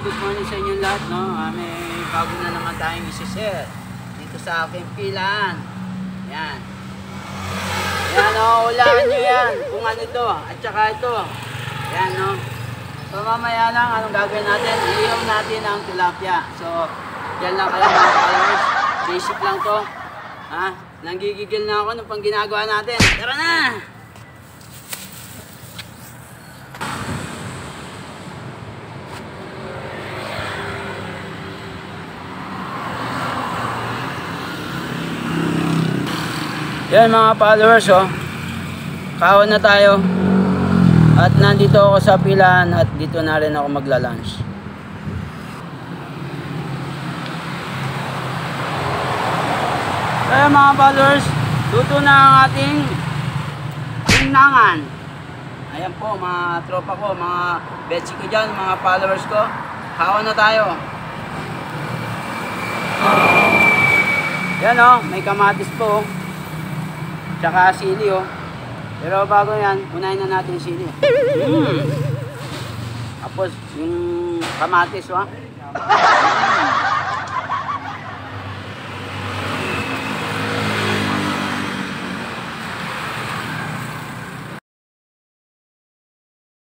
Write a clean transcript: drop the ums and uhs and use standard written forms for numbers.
good morning sa inyong lahat, no? May bago na naman tayong isi-share dito sa aking pilan. Yan. Yan, o, hulaan nyo yan kung ano ito, at saka ito. Yan, no? So, mamaya lang, anong gagawin natin? Iihaw natin ang tilapia. So, yan lang kayo mga followers. Basic lang to. Ha? Nanggigigil na ako nung pang ginagawa natin. Tara na! Yan mga followers, oh. Kawan na tayo. At nandito ako sa pilan at dito na rin ako magla-lunch. Kaya mga followers, luto na ang ating inangan. Ayan po mga tropa ko, mga betsi ko dyan, mga followers ko. Kawan na tayo. Yan, oh, may kamatis po, oh. Tsaka sili, oh. Pero bago yan, unahin na natin sili. Tapos yung kamatis, oh.